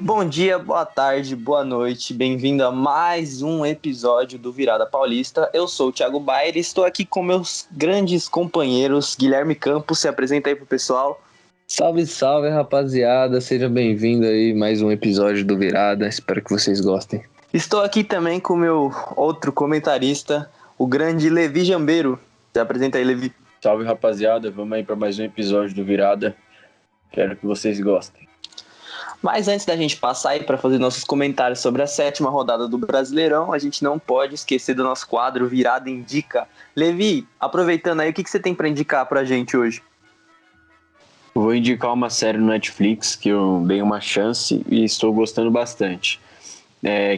Bom dia, boa tarde, boa noite, bem-vindo a mais um episódio do Virada Paulista. Eu sou o Thiago Bayer e estou aqui com meus grandes companheiros, Guilherme Campos. Se apresenta aí pro pessoal. Salve, salve, rapaziada, seja bem-vindo aí mais um episódio do Virada, espero que vocês gostem. Estou aqui também com o meu outro comentarista, o grande Levi Jambeiro. Se apresenta aí, Levi. Salve, rapaziada, vamos aí para mais um episódio do Virada, quero que vocês gostem. Mas antes da gente passar aí para fazer nossos comentários sobre a 7ª rodada do Brasileirão, a gente não pode esquecer do nosso quadro Virada Indica. Levi, aproveitando aí, o que você tem para indicar pra gente hoje? Vou indicar uma série no Netflix que eu dei uma chance e estou gostando bastante.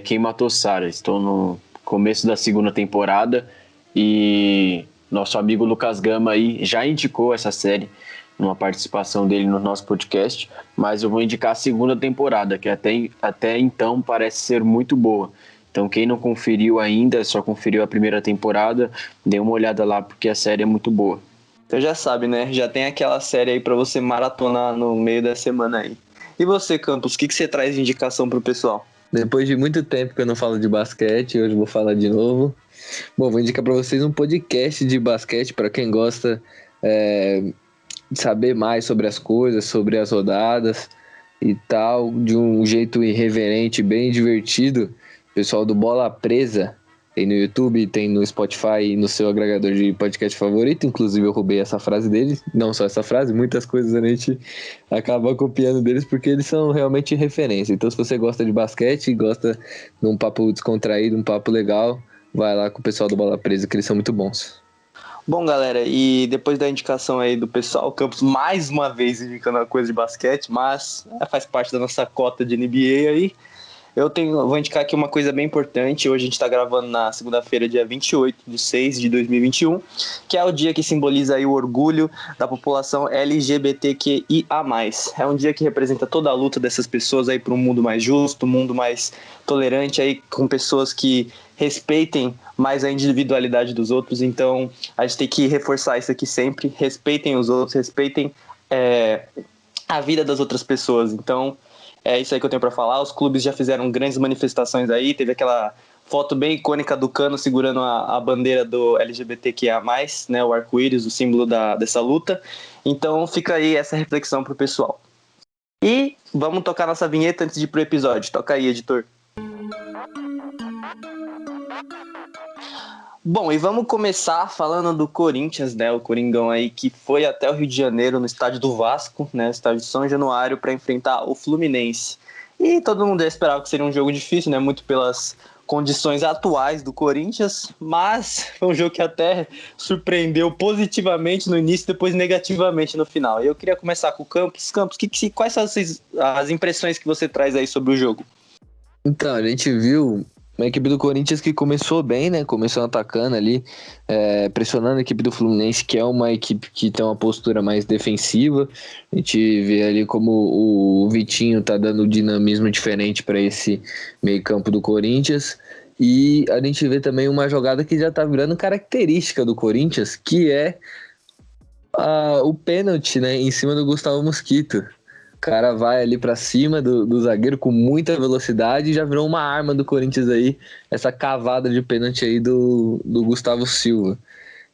Quem Matou Sarah. Estou no começo da 2ª temporada e nosso amigo Lucas Gama aí já indicou essa série numa participação dele no nosso podcast, mas eu vou indicar a 2ª temporada, que até então parece ser muito boa. Então quem não conferiu ainda, só conferiu a 1ª temporada, dê uma olhada lá porque a série é muito boa. Então já sabe, né? Já tem aquela série aí pra você maratonar no meio da semana aí. E você, Campos, o que você traz de indicação pro pessoal? Depois de muito tempo que eu não falo de basquete, hoje vou falar de novo. Bom, vou indicar pra vocês um podcast de basquete para quem gosta de saber mais sobre as coisas, sobre as rodadas e tal, de um jeito irreverente, bem divertido. Pessoal do Bola Presa, tem no YouTube, tem no Spotify e no seu agregador de podcast favorito. Inclusive eu roubei essa frase deles, não só essa frase, muitas coisas a gente acaba copiando deles porque eles são realmente referência. Então se você gosta de basquete, gosta de um papo descontraído, um papo legal, vai lá com o pessoal do Bola Presa que eles são muito bons. Bom, galera, e depois da indicação aí do pessoal, o Campos mais uma vez indicando a coisa de basquete, mas faz parte da nossa cota de NBA aí. Vou indicar aqui uma coisa bem importante. Hoje a gente está gravando na segunda-feira, dia 28/6/2021, que é o dia que simboliza aí o orgulho da população LGBTQIA+. É um dia que representa toda a luta dessas pessoas aí para um mundo mais justo, um mundo mais tolerante, aí, com pessoas que respeitem mais a individualidade dos outros. Então a gente tem que reforçar isso aqui sempre. Respeitem os outros, respeitem a vida das outras pessoas. Então é isso aí que eu tenho pra falar. Os clubes já fizeram grandes manifestações aí. Teve aquela foto bem icônica do Cano segurando a bandeira do LGBTQIA+, né, o arco-íris, o símbolo dessa luta. Então fica aí essa reflexão pro pessoal. E vamos tocar nossa vinheta antes de ir pro episódio. Toca aí, editor. Bom, e vamos começar falando do Corinthians, né? O Coringão aí que foi até o Rio de Janeiro, no estádio do Vasco, né? Estádio de São Januário, para enfrentar o Fluminense. E todo mundo já esperava que seria um jogo difícil, né? Muito pelas condições atuais do Corinthians, mas foi um jogo que até surpreendeu positivamente no início e depois negativamente no final. E eu queria começar com o Campos. Campos, quais são as impressões que você traz aí sobre o jogo? Então, a gente viu uma equipe do Corinthians que começou bem, né? Começou atacando ali, pressionando a equipe do Fluminense, que é uma equipe que tem uma postura mais defensiva. A gente vê ali como o Vitinho tá dando dinamismo diferente para esse meio-campo do Corinthians. E a gente vê também uma jogada que já tá virando característica do Corinthians, que é o pênalti, né? Em cima do Gustavo Mosquito. O cara vai ali pra cima do zagueiro com muita velocidade e já virou uma arma do Corinthians aí, essa cavada de pênalti aí do Gustavo Silva.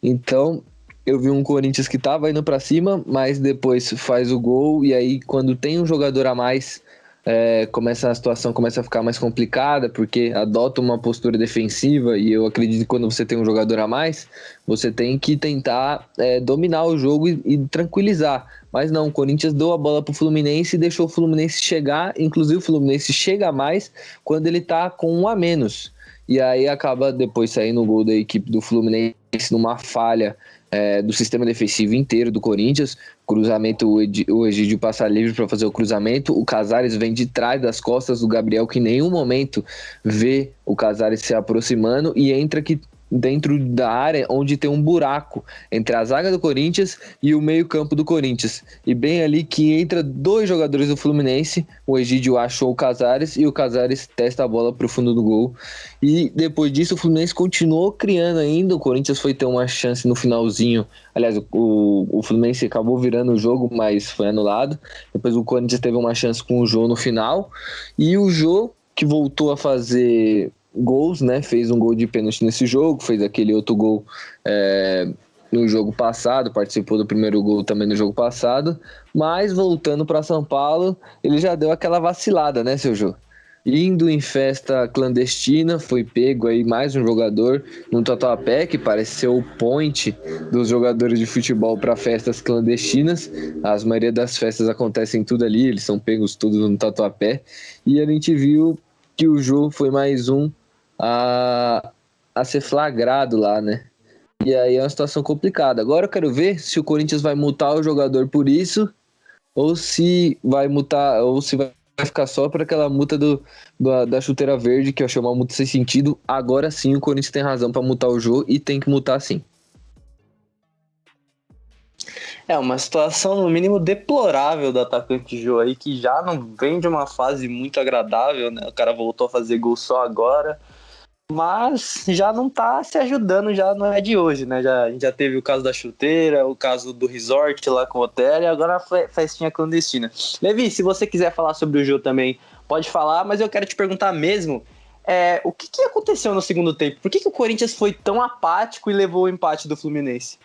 Então, eu vi um Corinthians que tava indo pra cima, mas depois faz o gol e aí quando tem um jogador a mais, a situação começa a ficar mais complicada, porque adota uma postura defensiva e eu acredito que quando você tem um jogador a mais, você tem que tentar dominar o jogo e tranquilizar. Mas não, o Corinthians deu a bola pro Fluminense e deixou o Fluminense chegar, inclusive o Fluminense chega mais quando ele tá com um a menos. E aí acaba depois saindo o gol da equipe do Fluminense numa falha do sistema defensivo inteiro do Corinthians. Cruzamento, o Egídio passa livre para fazer o cruzamento, o Casares vem de trás das costas do Gabriel, que em nenhum momento vê o Casares se aproximando, e entra que dentro da área onde tem um buraco entre a zaga do Corinthians e o meio-campo do Corinthians. E bem ali que entra 2 jogadores do Fluminense, o Egídio achou o Casares e o Casares testa a bola para o fundo do gol. E depois disso o Fluminense continuou criando ainda, o Corinthians foi ter uma chance no finalzinho. Aliás, o Fluminense acabou virando o jogo, mas foi anulado. Depois o Corinthians teve uma chance com o Jô no final. E o Jô, que voltou a fazer gols, né? Fez um gol de pênalti nesse jogo, fez aquele outro gol no jogo passado, participou do primeiro gol também no jogo passado, mas voltando para São Paulo, ele já deu aquela vacilada, né, seu Jô? Indo em festa clandestina, foi pego aí mais um jogador no Tatuapé, que parece ser o point dos jogadores de futebol para festas clandestinas. A maioria das festas acontecem tudo ali, eles são pegos todos no Tatuapé. E a gente viu que o Jô foi mais um a ser flagrado lá, né? E aí é uma situação complicada. Agora eu quero ver se o Corinthians vai multar o jogador por isso, ou se vai multar, ou se vai ficar só por aquela multa da chuteira verde, que eu achei uma multa sem sentido. Agora sim o Corinthians tem razão para multar o Jô e tem que multar sim. É uma situação no mínimo deplorável do atacante Jô aí, que já não vem de uma fase muito agradável, né? O cara voltou a fazer gol só agora, mas já não tá se ajudando, já não é de hoje, né? A gente já teve o caso da chuteira, o caso do resort lá com o hotel e agora a festinha clandestina. Levi, se você quiser falar sobre o Jô também, pode falar, mas eu quero te perguntar mesmo, o que aconteceu no segundo tempo? Por que o Corinthians foi tão apático e levou o empate do Fluminense?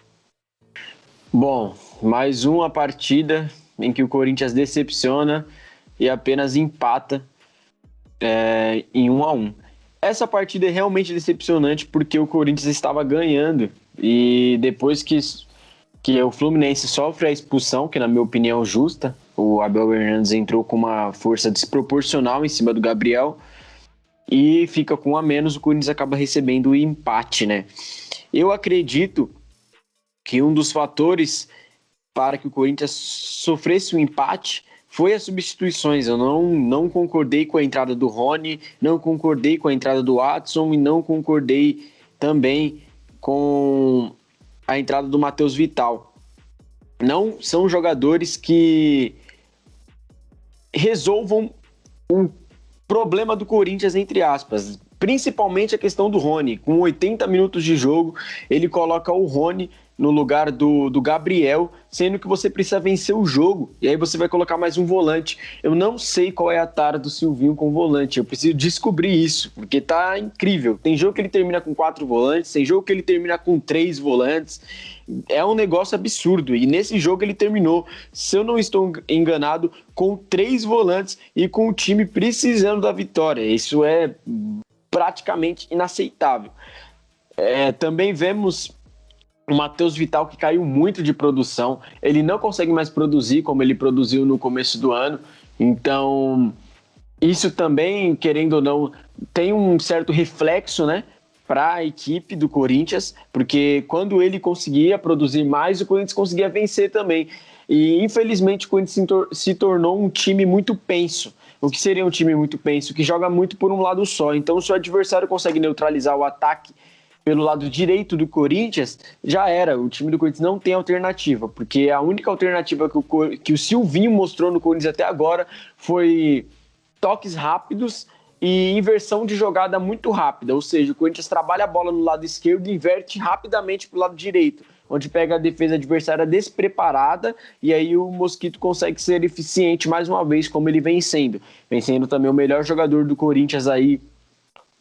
Bom, mais uma partida em que o Corinthians decepciona e apenas empata em 1-1. Essa partida é realmente decepcionante porque o Corinthians estava ganhando e depois que o Fluminense sofre a expulsão, que na minha opinião é justa, o Abel Hernandes entrou com uma força desproporcional em cima do Gabriel e fica com 1 a menos, o Corinthians acaba recebendo o empate, né? Eu acredito que um dos fatores para que o Corinthians sofresse um empate foi as substituições. Eu não concordei com a entrada do Rony, não concordei com a entrada do Watson e não concordei também com a entrada do Matheus Vital. Não são jogadores que resolvam o problema do Corinthians, entre aspas. Principalmente a questão do Rony. Com 80 minutos de jogo, ele coloca o Rony no lugar do Gabriel, sendo que você precisa vencer o jogo, e aí você vai colocar mais um volante. Eu não sei qual é a tara do Silvinho com volante, eu preciso descobrir isso, porque tá incrível. Tem jogo que ele termina com 4 volantes, tem jogo que ele termina com 3 volantes, é um negócio absurdo, e nesse jogo ele terminou, se eu não estou enganado, com 3 volantes e com o time precisando da vitória. Isso é praticamente inaceitável. Também vemos o Matheus Vital, que caiu muito de produção, ele não consegue mais produzir como ele produziu no começo do ano, então isso também, querendo ou não, tem um certo reflexo, né, para a equipe do Corinthians, porque quando ele conseguia produzir mais, o Corinthians conseguia vencer também, e infelizmente o Corinthians se tornou um time muito penso. O que seria um time muito penso? Que joga muito por um lado só, então se o adversário consegue neutralizar o ataque pelo lado direito do Corinthians, já era. O time do Corinthians não tem alternativa, porque a única alternativa que o Silvinho mostrou no Corinthians até agora foi toques rápidos e inversão de jogada muito rápida, ou seja, o Corinthians trabalha a bola no lado esquerdo e inverte rapidamente para o lado direito, onde pega a defesa adversária despreparada e aí o Mosquito consegue ser eficiente mais uma vez, como ele vem sendo também o melhor jogador do Corinthians aí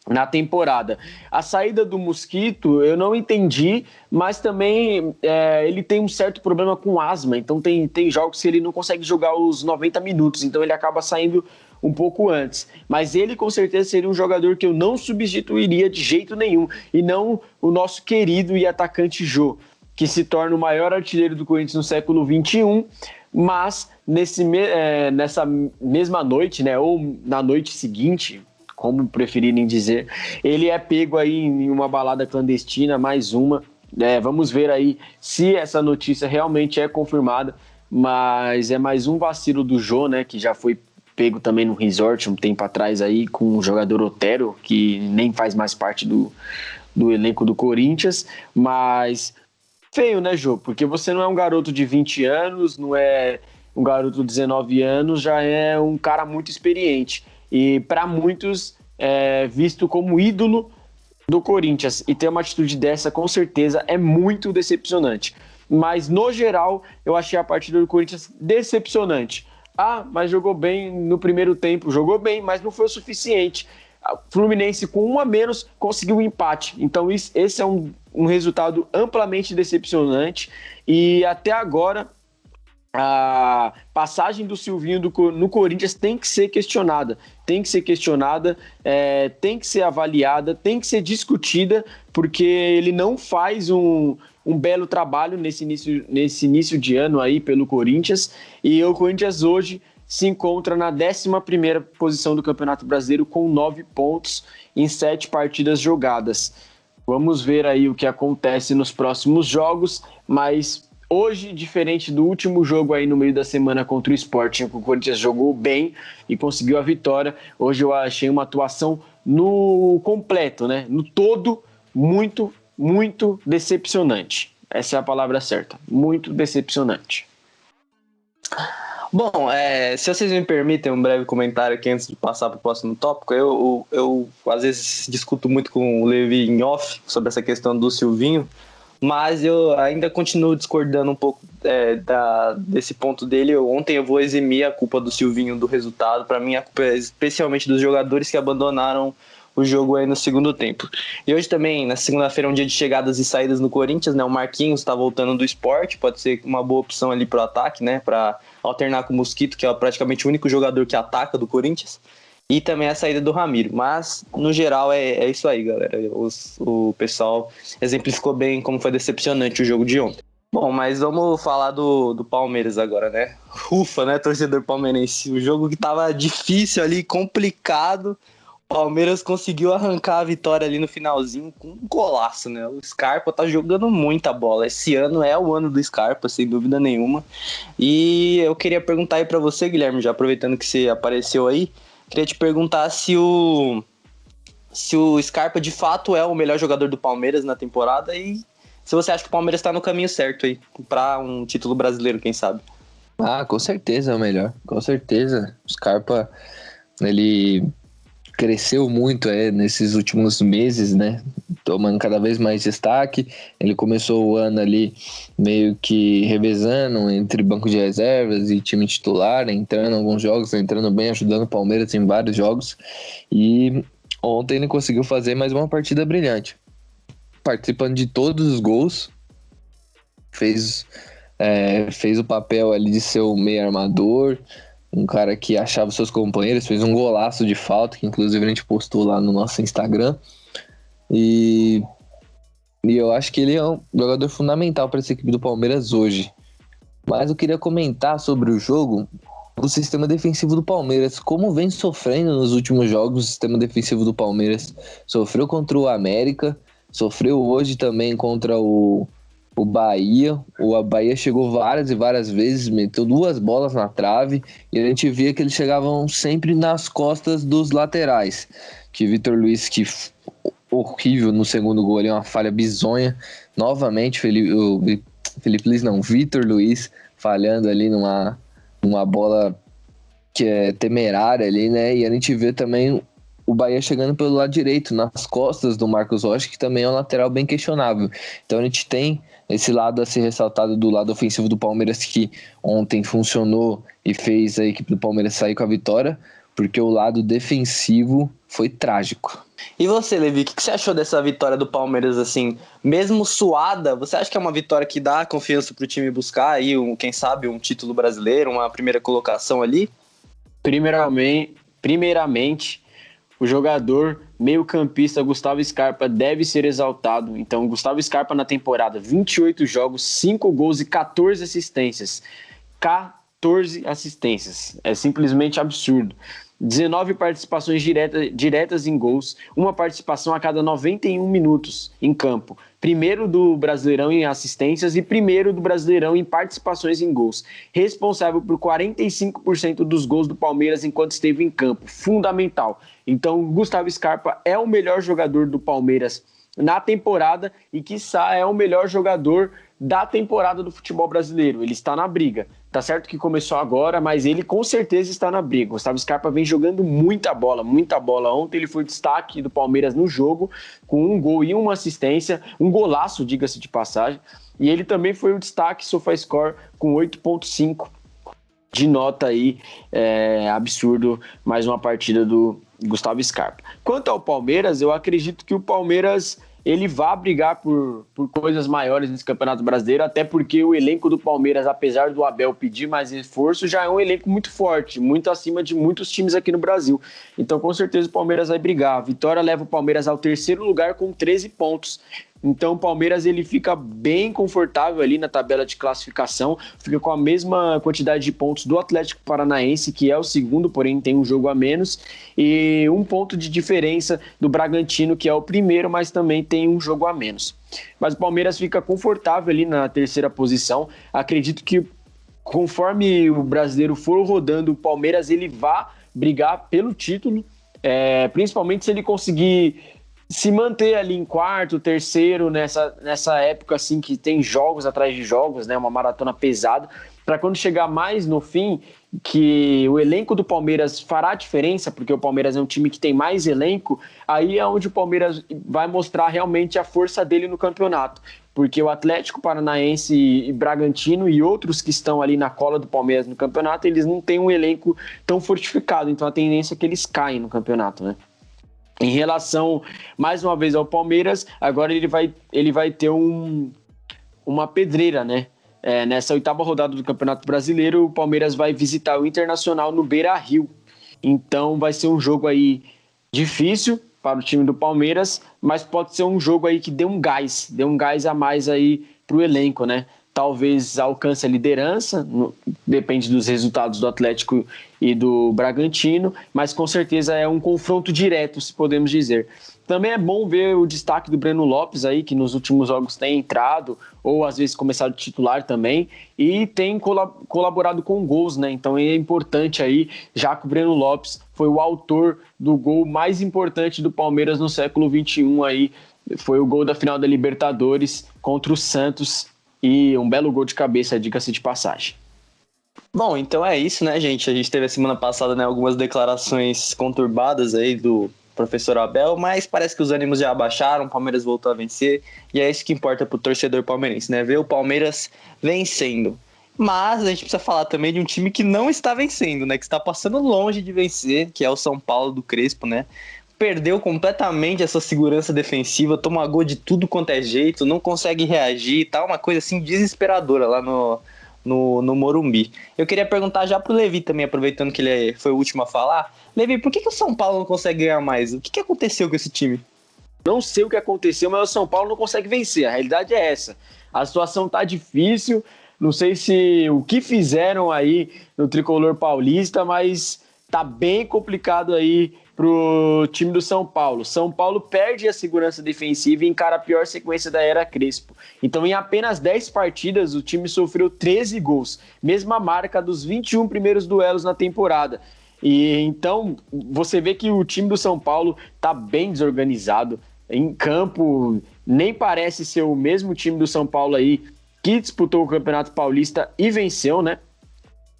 na temporada. A saída do Mosquito eu não entendi, mas também ele tem um certo problema com asma, então tem jogos que ele não consegue jogar os 90 minutos, então ele acaba saindo um pouco antes, mas ele com certeza seria um jogador que eu não substituiria de jeito nenhum, e não o nosso querido e atacante Jô, que se torna o maior artilheiro do Corinthians no século XXI, mas nessa mesma noite, né, ou na noite seguinte, como preferirem dizer, ele é pego aí em uma balada clandestina, mais uma. Vamos ver aí se essa notícia realmente é confirmada, mas é mais um vacilo do Jô, né, que já foi pego também no resort um tempo atrás aí com o jogador Otero, que nem faz mais parte do elenco do Corinthians, mas feio, né, Jô? Porque você não é um garoto de 20 anos, não é um garoto de 19 anos, já é um cara muito experiente. E para muitos é visto como ídolo do Corinthians. E ter uma atitude dessa, com certeza, é muito decepcionante. Mas, no geral, eu achei a partida do Corinthians decepcionante. Ah, mas jogou bem no primeiro tempo. Jogou bem, mas não foi o suficiente. O Fluminense, com um a menos, conseguiu um empate. Então, esse é um resultado amplamente decepcionante. E, até agora, a passagem do Silvinho no Corinthians tem que ser questionada, tem que ser avaliada, tem que ser discutida, porque ele não faz um belo trabalho nesse início de ano aí pelo Corinthians, e o Corinthians hoje se encontra na 11ª posição do Campeonato Brasileiro com 9 pontos em 7 partidas jogadas. Vamos ver aí o que acontece nos próximos jogos, mas hoje, diferente do último jogo aí no meio da semana contra o Sporting, que o Corinthians jogou bem e conseguiu a vitória, hoje eu achei uma atuação no completo, né? No todo, muito, muito decepcionante. Essa é a palavra certa. Muito decepcionante. Bom, se vocês me permitem um breve comentário aqui antes de passar para o próximo tópico, eu às vezes discuto muito com o Levi em off sobre essa questão do Silvinho, mas eu ainda continuo discordando um pouco desse ponto dele. Ontem eu vou eximir a culpa do Silvinho do resultado. Para mim, a culpa é especialmente dos jogadores que abandonaram o jogo aí no segundo tempo. E hoje também, na segunda-feira, é um dia de chegadas e saídas no Corinthians, né? O Marquinhos está voltando do Sport, pode ser uma boa opção ali pro ataque, né? Para alternar com o Mosquito, que é praticamente o único jogador que ataca do Corinthians. E também a saída do Ramiro. Mas, no geral, é isso aí, galera. O pessoal exemplificou bem como foi decepcionante o jogo de ontem. Bom, mas vamos falar do Palmeiras agora, né? Ufa, né, torcedor palmeirense? O jogo que tava difícil ali, complicado. O Palmeiras conseguiu arrancar a vitória ali no finalzinho com um golaço, né? O Scarpa tá jogando muita bola. Esse ano é o ano do Scarpa, sem dúvida nenhuma. E eu queria perguntar aí pra você, Guilherme, já aproveitando que você apareceu aí, queria te perguntar se o Scarpa de fato é o melhor jogador do Palmeiras na temporada e se você acha que o Palmeiras está no caminho certo aí para um título brasileiro, quem sabe. Ah, com certeza é o melhor, com certeza. O Scarpa, ele cresceu muito nesses últimos meses, né? Tomando cada vez mais destaque. Ele começou o ano ali meio que revezando entre banco de reservas e time titular, entrando em alguns jogos, entrando bem, ajudando o Palmeiras em vários jogos. E ontem ele conseguiu fazer mais uma partida brilhante, participando de todos os gols, fez o papel ali de ser o meio armador, um cara que achava seus companheiros, fez um golaço de falta, que inclusive a gente postou lá no nosso Instagram, e eu acho que ele é um jogador fundamental para essa equipe do Palmeiras hoje. Mas eu queria comentar sobre o jogo, o sistema defensivo do Palmeiras, como vem sofrendo nos últimos jogos. O sistema defensivo do Palmeiras sofreu contra o América, sofreu hoje também contra o Bahia. O Bahia chegou várias e várias vezes, meteu 2 bolas na trave, e a gente via que eles chegavam sempre nas costas dos laterais. Que Vitor Luiz, que horrível no segundo gol ali, uma falha bizonha. Novamente, Vitor Luiz falhando ali numa bola que é temerária ali, né? E a gente vê também o Bahia chegando pelo lado direito, nas costas do Marcos Rocha, que também é um lateral bem questionável. Então a gente tem esse lado a ser ressaltado do lado ofensivo do Palmeiras, que ontem funcionou e fez a equipe do Palmeiras sair com a vitória, porque o lado defensivo foi trágico. E você, Levi, o que você achou dessa vitória do Palmeiras, assim, mesmo suada? Você acha que é uma vitória que dá confiança pro time buscar aí, quem sabe, um título brasileiro, uma primeira colocação ali? Primeiramente, o jogador meio-campista Gustavo Scarpa deve ser exaltado. Então, Gustavo Scarpa na temporada, 28 jogos, 5 gols e 14 assistências. 14 assistências. É simplesmente absurdo. 19 participações diretas em gols, uma participação a cada 91 minutos em campo. Primeiro do Brasileirão em assistências e primeiro do Brasileirão em participações em gols. Responsável por 45% dos gols do Palmeiras enquanto esteve em campo. Fundamental. Então, Gustavo Scarpa é o melhor jogador do Palmeiras na temporada e, quiçá, é o melhor jogador da temporada do futebol brasileiro. Ele está na briga. Tá certo que começou agora, mas ele com certeza está na briga. Gustavo Scarpa vem jogando muita bola, muita bola. Ontem ele foi destaque do Palmeiras no jogo, com um gol e uma assistência, um golaço, diga-se de passagem. E ele também foi o destaque SofaScore com 8.5 de nota aí, absurdo, mais uma partida do Gustavo Scarpa. Quanto ao Palmeiras, eu acredito que o Palmeiras ele vai brigar por coisas maiores nesse Campeonato Brasileiro, até porque o elenco do Palmeiras, apesar do Abel pedir mais esforço, já é um elenco muito forte, muito acima de muitos times aqui no Brasil. Então, com certeza, o Palmeiras vai brigar. A vitória leva o Palmeiras ao 3º lugar com 13 pontos. Então, o Palmeiras ele fica bem confortável ali na tabela de classificação, fica com a mesma quantidade de pontos do Atlético Paranaense, que é o segundo, porém tem um jogo a menos, e um ponto de diferença do Bragantino, que é o primeiro, mas também tem um jogo a menos. Mas o Palmeiras fica confortável ali na 3ª posição. Acredito que conforme o brasileiro for rodando, o Palmeiras ele vai brigar pelo título, principalmente se ele conseguir se manter ali em 4º, 3º, nessa época assim que tem jogos atrás de jogos, né, uma maratona pesada, para quando chegar mais no fim, que o elenco do Palmeiras fará diferença, porque o Palmeiras é um time que tem mais elenco, aí é onde o Palmeiras vai mostrar realmente a força dele no campeonato, porque o Atlético Paranaense e Bragantino e outros que estão ali na cola do Palmeiras no campeonato, eles não têm um elenco tão fortificado, então a tendência é que eles caem no campeonato, né? Em relação, mais uma vez, ao Palmeiras, agora ele vai ter uma pedreira, né? Nessa 8ª rodada do Campeonato Brasileiro, o Palmeiras vai visitar o Internacional no Beira-Rio. Então vai ser um jogo aí difícil para o time do Palmeiras, mas pode ser um jogo aí que dê um gás a mais aí para o elenco, né? Talvez alcance a liderança, depende dos resultados do Atlético e do Bragantino, mas com certeza é um confronto direto, se podemos dizer. Também é bom ver o destaque do Breno Lopes aí, que nos últimos jogos tem entrado, ou às vezes começado titular também, e tem colaborado com gols, né? Então é importante aí, já que o Breno Lopes foi o autor do gol mais importante do Palmeiras no século XXI aí, foi o gol da final da Libertadores contra o Santos, e um belo gol de cabeça, diga-se de passagem. Bom, então é isso, né, gente? A gente teve a semana passada, né, algumas declarações conturbadas aí do professor Abel, mas parece que os ânimos já abaixaram, o Palmeiras voltou a vencer, e é isso que importa pro torcedor palmeirense, né? Ver o Palmeiras vencendo. Mas a gente precisa falar também de um time que não está vencendo, né? Que está passando longe de vencer, que é o São Paulo do Crespo, né? Perdeu completamente essa segurança defensiva, toma gol de tudo quanto é jeito, não consegue reagir, tá uma coisa assim desesperadora lá no Morumbi. Eu queria perguntar já pro Levi também, aproveitando que ele foi o último a falar. Levi, por que o São Paulo não consegue ganhar mais? O que aconteceu com esse time? Não sei o que aconteceu, mas o São Paulo não consegue vencer, a realidade é essa. A situação tá difícil, não sei se o que fizeram aí no Tricolor Paulista, mas tá bem complicado aí pro time do São Paulo. São Paulo perde a segurança defensiva e encara a pior sequência da era Crespo. Então, em apenas 10 partidas, o time sofreu 13 gols, mesma marca dos 21 primeiros duelos na temporada. E então, você vê que o time do São Paulo tá bem desorganizado. Em campo, nem parece ser o mesmo time do São Paulo aí que disputou o Campeonato Paulista e venceu, né?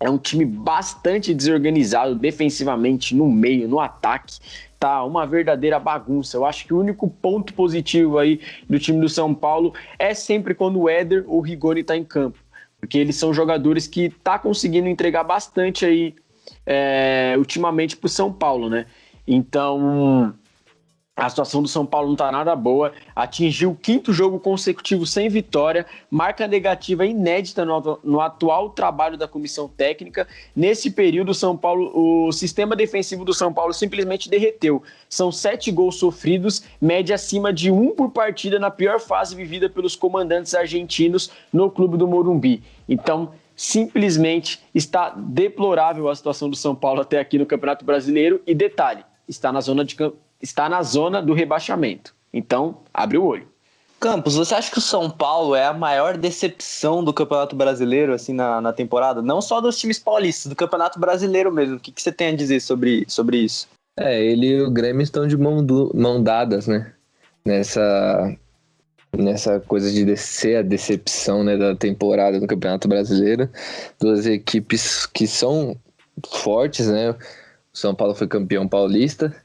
É um time bastante desorganizado defensivamente, no meio, no ataque. Tá uma verdadeira bagunça. Eu acho que o único ponto positivo aí do time do São Paulo é sempre quando o Éder ou o Rigoni tá em campo. Porque eles são jogadores que tá conseguindo entregar bastante aí ultimamente pro São Paulo, né? Então, a situação do São Paulo não está nada boa, atingiu o 5º jogo consecutivo sem vitória, marca negativa inédita no atual trabalho da comissão técnica. Nesse período, o sistema defensivo do São Paulo simplesmente derreteu. São 7 gols sofridos, média acima de 1 por partida na pior fase vivida pelos comandantes argentinos no clube do Morumbi. Então, Simplesmente está deplorável a situação do São Paulo até aqui no Campeonato Brasileiro. E detalhe, está na zona do rebaixamento. Então, abre o olho. Campos, você acha que o São Paulo é a maior decepção do Campeonato Brasileiro assim na temporada? Não só dos times paulistas, do Campeonato Brasileiro mesmo. O que você tem a dizer sobre isso? Ele e o Grêmio estão de mão dadas, né? Nessa coisa de ser a decepção, né, da temporada do Campeonato Brasileiro. Duas equipes que são fortes, né? O São Paulo foi campeão paulista.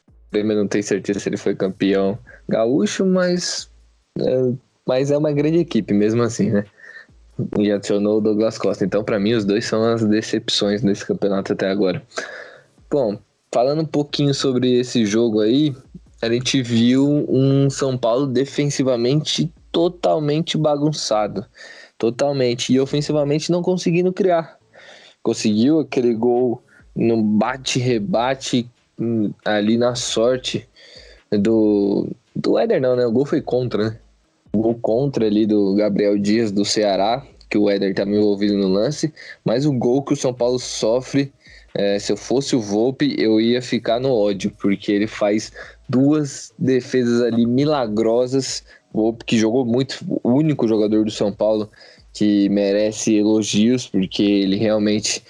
O Grêmio não tenho certeza se ele foi campeão gaúcho, mas é uma grande equipe mesmo assim, né? E adicionou o Douglas Costa. Então, para mim, os dois são as decepções desse campeonato até agora. Bom, falando um pouquinho sobre esse jogo aí, a gente viu um São Paulo defensivamente totalmente bagunçado. Totalmente. E ofensivamente não conseguindo criar. Conseguiu aquele gol no bate-rebate ali na sorte do Éder, não, né? O gol foi contra, né? O gol contra ali do Gabriel Dias do Ceará, que o Éder estava envolvido no lance. Mas o gol que o São Paulo sofre, se eu fosse o Volpi, eu ia ficar no ódio, porque ele faz 2 defesas ali milagrosas. O Volpi, que jogou muito, o único jogador do São Paulo que merece elogios, porque ele realmente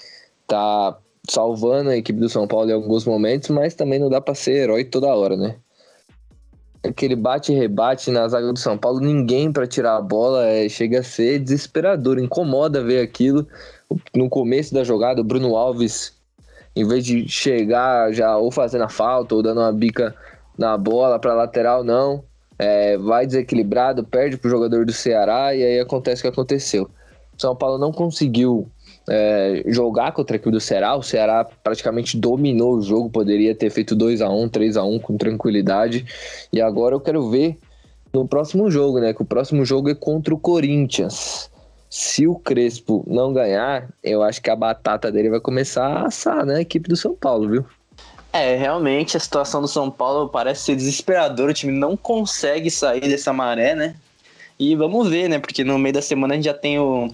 tá salvando a equipe do São Paulo em alguns momentos, mas também não dá para ser herói toda hora, né? Aquele bate e rebate na zaga do São Paulo, ninguém para tirar a bola, chega a ser desesperador, incomoda ver aquilo. No começo da jogada, o Bruno Alves, em vez de chegar já ou fazendo a falta ou dando uma bica na bola para lateral, não. Vai desequilibrado, perde pro jogador do Ceará e aí acontece o que aconteceu. O São Paulo não conseguiu jogar contra a equipe do Ceará. O Ceará praticamente dominou o jogo, poderia ter feito 2-1, 3-1 com tranquilidade. E agora eu quero ver no próximo jogo, né? Que o próximo jogo é contra o Corinthians. Se o Crespo não ganhar, eu acho que a batata dele vai começar a assar, né? A equipe do São Paulo, viu? Realmente a situação do São Paulo parece ser desesperadora. O time não consegue sair dessa maré, né? E vamos ver, né? Porque no meio da semana a gente já tem o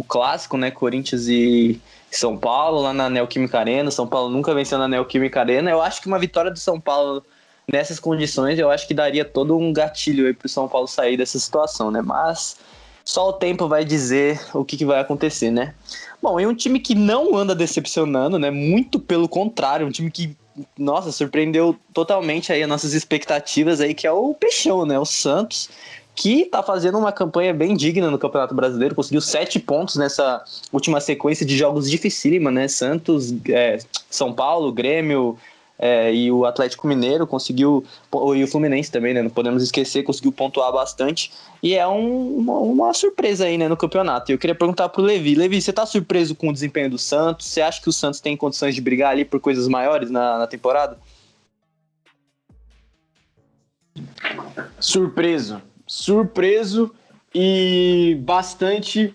clássico, né? Corinthians e São Paulo lá na Neoquímica Arena. São Paulo nunca venceu na Neoquímica Arena. Eu acho que uma vitória do São Paulo nessas condições, eu acho que daria todo um gatilho aí pro São Paulo sair dessa situação, né? Mas só o tempo vai dizer o que vai acontecer, né? Bom, e um time que não anda decepcionando, né? Muito pelo contrário, um time que, nossa, surpreendeu totalmente aí as nossas expectativas aí, que é o Peixão, né? O Santos, que tá fazendo uma campanha bem digna no Campeonato Brasileiro, conseguiu 7 pontos nessa última sequência de jogos dificílima, né? Santos, São Paulo, Grêmio e o Atlético Mineiro conseguiu, e o Fluminense também, né? Não podemos esquecer, conseguiu pontuar bastante, e é uma surpresa aí, né, no campeonato. E eu queria perguntar pro Levi. Levi, você tá surpreso com o desempenho do Santos? Você acha que o Santos tem condições de brigar ali por coisas maiores na temporada? Surpreso e bastante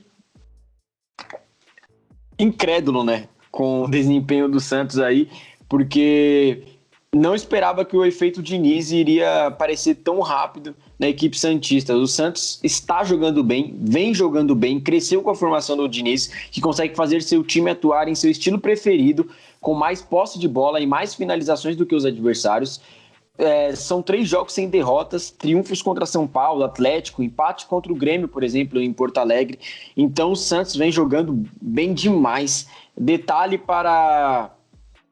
incrédulo, né, com o desempenho do Santos aí, porque não esperava que o efeito Diniz iria aparecer tão rápido na equipe santista. O Santos está jogando bem, vem jogando bem, cresceu com a formação do Diniz, que consegue fazer seu time atuar em seu estilo preferido, com mais posse de bola e mais finalizações do que os adversários. São 3 jogos sem derrotas, triunfos contra São Paulo, Atlético, empate contra o Grêmio, por exemplo, em Porto Alegre. Então o Santos vem jogando bem demais. Detalhe para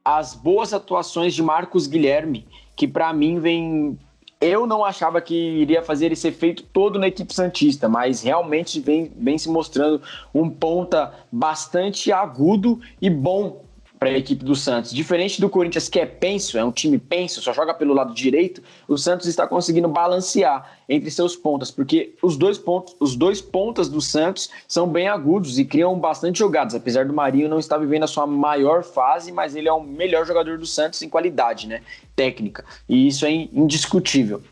as boas atuações de Marcos Guilherme, que para mim vem... Eu não achava que iria fazer esse efeito todo na equipe santista, mas realmente vem se mostrando um ponta bastante agudo e bom para a equipe do Santos. Diferente do Corinthians, que é um time penso, só joga pelo lado direito, o Santos está conseguindo balancear entre seus pontas, porque os dois pontas do Santos são bem agudos e criam bastante jogadas, apesar do Marinho não estar vivendo a sua maior fase, mas ele é o melhor jogador do Santos em qualidade, né, técnica, e isso é indiscutível.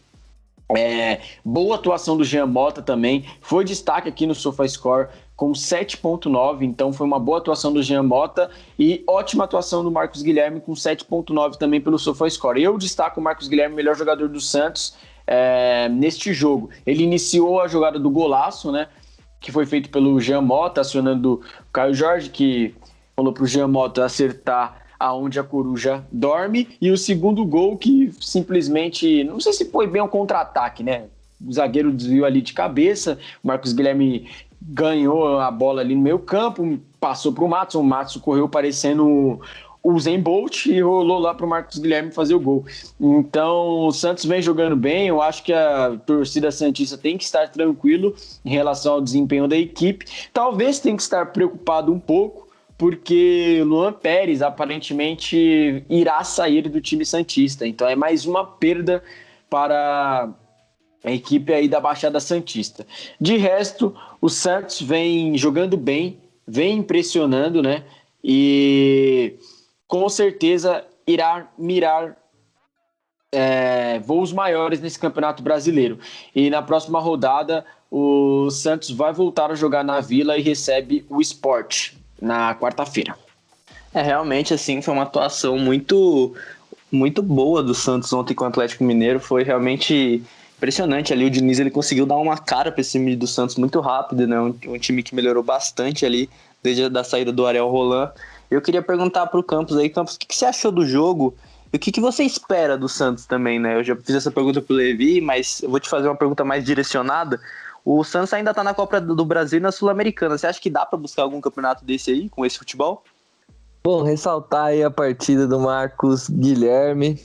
Boa atuação do Jean Mota também, foi destaque aqui no SofaScore com 7.9, então foi uma boa atuação do Jean Mota e ótima atuação do Marcos Guilherme com 7.9 também pelo SofaScore. Eu destaco o Marcos Guilherme, melhor jogador do Santos neste jogo. Ele iniciou a jogada do golaço, né, que foi feito pelo Jean Mota, acionando o Caio Jorge, que falou pro Jean Mota acertar aonde a coruja dorme, e o segundo gol que simplesmente, não sei se foi bem um contra-ataque, né? O zagueiro desviou ali de cabeça, o Marcos Guilherme ganhou a bola ali no meio campo, passou pro Matos, o Matos correu parecendo o Usain Bolt e rolou lá pro Marcos Guilherme fazer o gol. Então o Santos vem jogando bem, eu acho que a torcida santista tem que estar tranquilo em relação ao desempenho da equipe, talvez tenha que estar preocupado um pouco, porque Luan Pérez aparentemente irá sair do time santista, então é mais uma perda para a equipe aí da Baixada Santista. De resto, o Santos vem jogando bem, vem impressionando, né? E com certeza irá mirar voos maiores nesse Campeonato Brasileiro. E na próxima rodada, o Santos vai voltar a jogar na Vila e recebe o Sport na quarta-feira. Realmente, assim, foi uma atuação muito, muito boa do Santos ontem com o Atlético Mineiro. Foi realmente impressionante ali. O Diniz, ele conseguiu dar uma cara para esse time do Santos muito rápido, né? Um time que melhorou bastante ali desde a saída do Ariel Roland. Eu queria perguntar pro Campos aí, Campos, o que você achou do jogo e o que você espera do Santos também, né? Eu já fiz essa pergunta pro Levi, mas eu vou te fazer uma pergunta mais direcionada. O Santos ainda tá na Copa do Brasil e na Sul-Americana. Você acha que dá para buscar algum campeonato desse aí, com esse futebol? Bom, ressaltar aí a partida do Marcos Guilherme.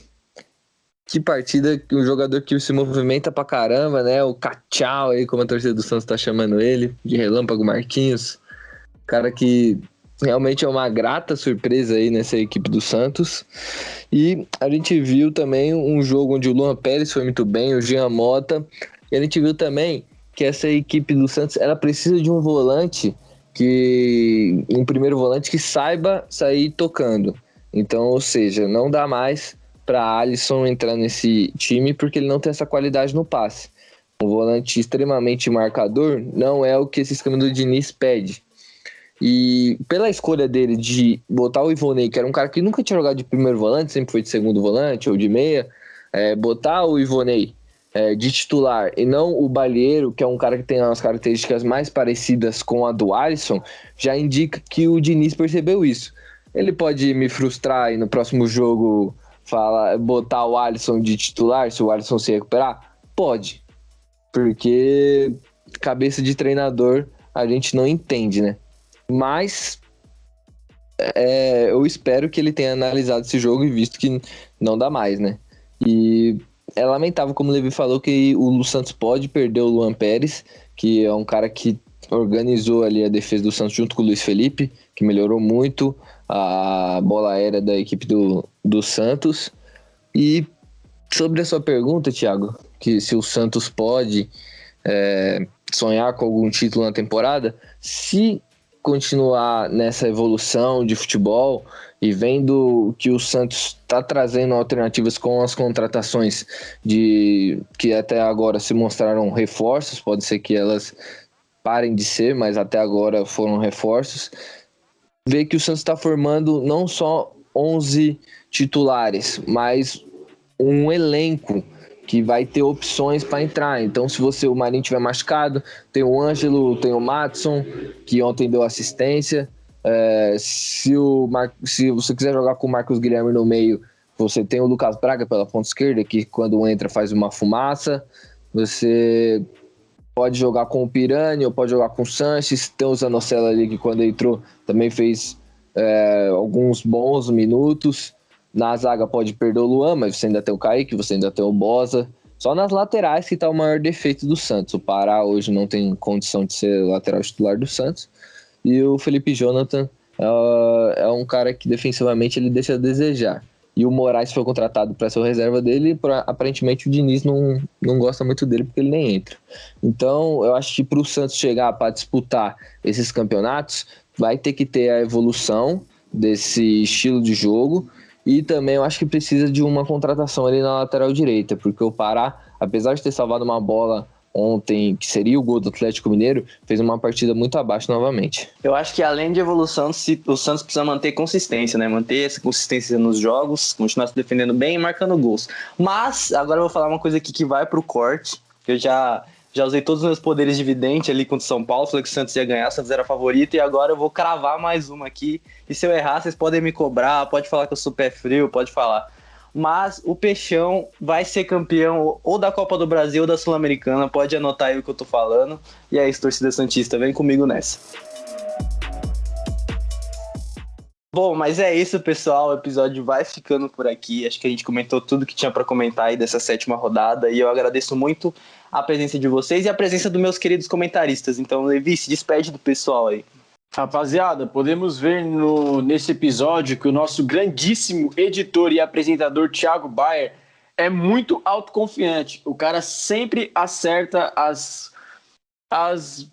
Que partida, um jogador que se movimenta pra caramba, né? O Cachau aí, como a torcida do Santos tá chamando ele, de Relâmpago Marquinhos. Cara que realmente é uma grata surpresa aí nessa equipe do Santos. E a gente viu também um jogo onde o Luan Pérez foi muito bem, o Jean Mota. E a gente viu também que essa equipe do Santos, ela precisa de um volante, um primeiro volante que saiba sair tocando. Então, ou seja, não dá mais para Alisson entrar nesse time porque ele não tem essa qualidade no passe. Um volante extremamente marcador não é o que esse esquema do Diniz pede. E pela escolha dele de botar o Ivonei, que era um cara que nunca tinha jogado de primeiro volante, sempre foi de segundo volante ou de meia, botar o Ivonei de titular e não o Balieiro, que é um cara que tem as características mais parecidas com a do Alisson, já indica que o Diniz percebeu isso. Ele pode me frustrar e no próximo jogo botar o Alisson de titular se o Alisson se recuperar? Pode, porque cabeça de treinador a gente não entende, né? Mas eu espero que ele tenha analisado esse jogo e visto que não dá mais, né? E é lamentável, como o Levi falou, que o Santos pode perder o Luan Pérez, que é um cara que organizou ali a defesa do Santos junto com o Luiz Felipe, que melhorou muito a bola aérea da equipe do Santos. E sobre a sua pergunta, Thiago, que se o Santos pode sonhar com algum título na temporada, se continuar nessa evolução de futebol e vendo que o Santos está trazendo alternativas com as contratações que até agora se mostraram reforços, pode ser que elas parem de ser, mas até agora foram reforços, ver que o Santos está formando não só 11 titulares, mas um elenco que vai ter opções para entrar. Então, se o Marinho tiver machucado, tem o Ângelo, tem o Matson, que ontem deu assistência. Se você quiser jogar com o Marcos Guilherme no meio, você tem o Lucas Braga pela ponta esquerda, que quando entra faz uma fumaça. Você pode jogar com o Pirani ou pode jogar com o Sanches. Tem o Zanocelo ali, que quando entrou também fez alguns bons minutos. Na zaga pode perder o Luan, mas você ainda tem o Kaique, você ainda tem o Boza. Só nas laterais que está o maior defeito do Santos. O Pará hoje não tem condição de ser lateral titular do Santos. E o Felipe Jonathan é um cara que defensivamente ele deixa a desejar. E o Moraes foi contratado para ser o reserva dele e aparentemente o Diniz não gosta muito dele porque ele nem entra. Então eu acho que para o Santos chegar para disputar esses campeonatos vai ter que ter a evolução desse estilo de jogo. E também eu acho que precisa de uma contratação ali na lateral direita, porque o Pará, apesar de ter salvado uma bola ontem, que seria o gol do Atlético Mineiro, fez uma partida muito abaixo novamente. Eu acho que além de evolução, o Santos precisa manter consistência, né? Manter essa consistência nos jogos, continuar se defendendo bem e marcando gols. Mas, agora eu vou falar uma coisa aqui que vai pro corte, que eu já Já usei todos os meus poderes de vidente ali contra o São Paulo, falei que o Santos ia ganhar, o Santos era favorito, e agora eu vou cravar mais uma aqui. E se eu errar, vocês podem me cobrar, pode falar que eu sou pé frio, pode falar. Mas o Peixão vai ser campeão ou da Copa do Brasil ou da Sul-Americana, pode anotar aí o que eu tô falando. E é isso, torcida santista, vem comigo nessa. Bom, mas é isso, pessoal. O episódio vai ficando por aqui. Acho que a gente comentou tudo que tinha para comentar aí dessa 7ª rodada. E eu agradeço muito a presença de vocês e a presença dos meus queridos comentaristas. Então, Levi, se despede do pessoal aí. Rapaziada, podemos ver nesse episódio que o nosso grandíssimo editor e apresentador Thiago Bayer é muito autoconfiante. O cara sempre acerta as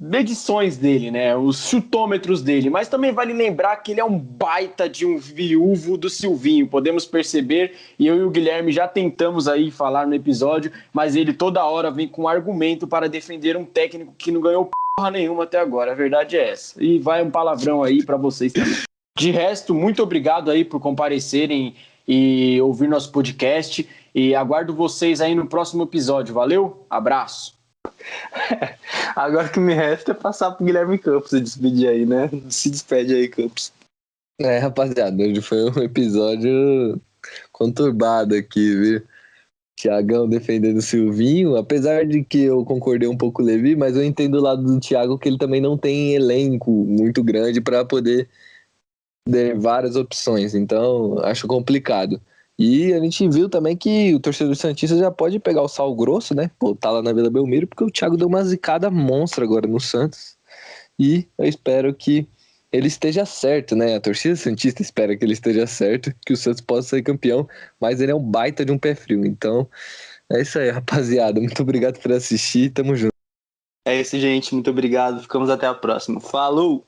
medições dele, né? Os chutômetros dele. Mas também vale lembrar que ele é um baita de um viúvo do Silvinho. Podemos perceber, e eu e o Guilherme já tentamos aí falar no episódio, mas ele toda hora vem com argumento para defender um técnico que não ganhou porra nenhuma até agora. A verdade é essa. E vai um palavrão aí para vocês também. De resto, muito obrigado aí por comparecerem e ouvir nosso podcast. E aguardo vocês aí no próximo episódio. Valeu? Abraço. Agora o que me resta é passar pro Guilherme Campos e despedir aí, né? Se despede aí, Campos. Rapaziada, hoje foi um episódio conturbado aqui, viu? Thiagão defendendo o Silvinho, apesar de que eu concordei um pouco com o Levi, mas eu entendo o lado do Thiago que ele também não tem elenco muito grande para poder ter várias opções, então acho complicado. E a gente viu também que o torcedor santista já pode pegar o sal grosso, né? Pô, tá lá na Vila Belmiro, porque o Thiago deu uma zicada monstra agora no Santos. E eu espero que ele esteja certo, né? A torcida santista espera que ele esteja certo, que o Santos possa ser campeão, mas ele é um baita de um pé frio. Então, é isso aí, rapaziada. Muito obrigado por assistir, tamo junto. É isso, gente. Muito obrigado. Ficamos até a próxima. Falou!